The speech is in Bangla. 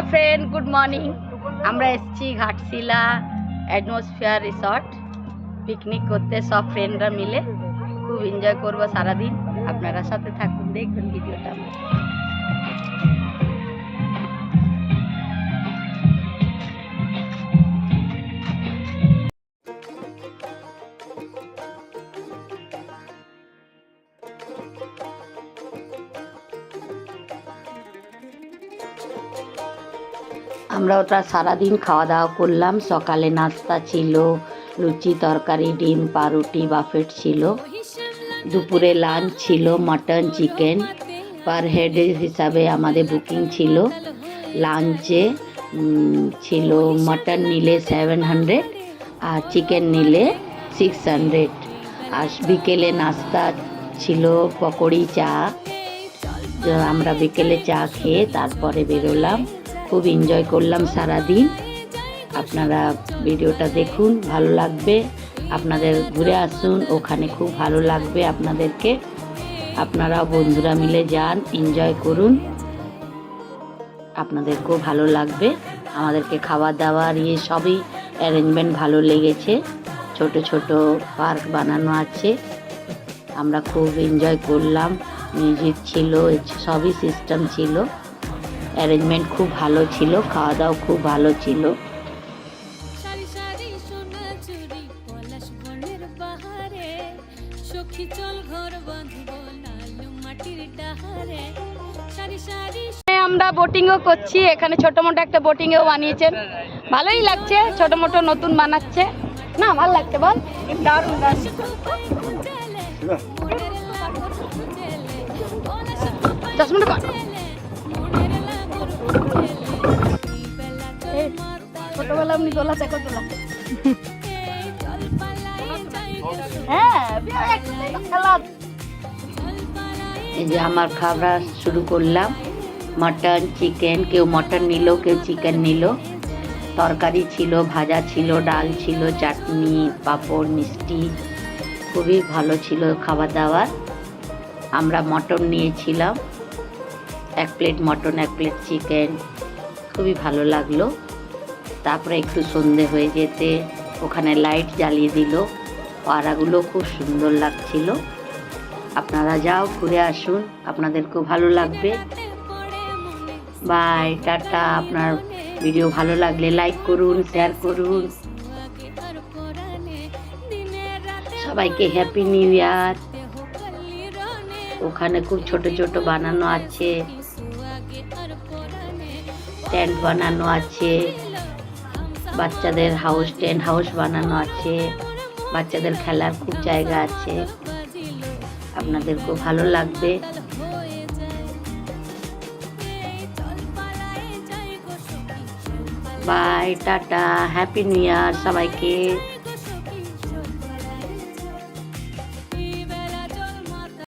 हेलो फ्रेंड गुड मॉर्निंग আমরা এসেছি ঘাটশিলা অ্যাটমসফিয়ার রিসর্ট পিকনিক করতে সব ফ্রেন্ডরা মিলে খুব এনজয় করব সারা দিন আপনারা সাথে থাকুন দেখবেন ভিডিওটা আমরা ওটা সারাদিন খাওয়া দাওয়া করলাম। সকালে নাস্তা ছিল, লুচি তরকারি, ডিম, পাউরুটি, বাফেট ছিল। দুপুরে লাঞ্চ ছিল মাটন চিকেন, পার হেড হিসাবে আমাদের বুকিং ছিল। লাঞ্চে ছিল মাটন নিলে 700 আর চিকেন নিলে 600। আর বিকেলে নাস্তা ছিল পকোড়ি, চা। আমরা বিকেলে চা খেয়ে তারপরে বেরোলাম। খুব এনজয় করলাম সারা দিন। আপনারা ভিডিওটা দেখুন, ভালো লাগবে। আপনাদের ঘুরে আসুন, ওখানে খুব ভালো লাগবে আপনাদেরকে। আপনারা বন্ধুরা মিলে যান, এনজয় করুন, আপনাদেরকেও ভালো লাগবে। আমাদেরকে খাওয়া দাওয়ার সবই অ্যারেঞ্জমেন্ট ভালো লেগেছে। ছোট ছোট পার্ক বানানো আছে, আমরা খুব এনজয় করলাম। মিউজিক ছিল, সবই সিস্টেম ছিল, অ্যারেঞ্জমেন্ট খুব ভালো ছিল, খাওয়া দাওয়া খুব ভালো ছিল। আমরা বোটিংও করছি এখানে, ছোট মোটো একটা বোটিংও বানিয়েছেন, ভালোই লাগছে। ছোট মোটো নতুন বানাচ্ছে না, ভালো লাগছে। বল দারুণ চশমাটা ছোটবেলা আপনি তোলা দেখো তোলা। হ্যাঁ এই যে আমার খাবার শুরু করলাম। মটন চিকেন, কেউ মটন নিল, কেউ চিকেন নিল। তরকারি ছিল, ভাজা ছিল, ডাল ছিল, চাটনি, পাঁপড়, মিষ্টি। খুবই ভালো ছিল খাবার দাবার। আমরা মটন নিয়েছিলাম, 1 প্লেট মটন, 1 প্লেট চিকেন। খুবই ভালো লাগলো। তারপরে একটু সন্ধে হয়ে যেতে ওখানে লাইট জ্বালিয়ে দিল, পাড়াগুলো খুব সুন্দর লাগছিল। আপনারা যাও, ঘুরে আসুন, আপনাদের খুব ভালো লাগবে। Bye, tata. আপনার ভিডিও ভালো লাগলে লাইক করুন, শেয়ার করুন। সবাইকে হ্যাপি নিউ ইয়ার। ওখানে খুব ছোট ছোট বানানো আছে, টেন্ট বানানো আছে, বাচ্চাদের হাউস, টেন্ট হাউস বানানো আছে, বাচ্চাদের খেলার খুব জায়গা আছে। আপনাদের খুব ভালো লাগবে। Bye, tata, happy new year সবাইকে।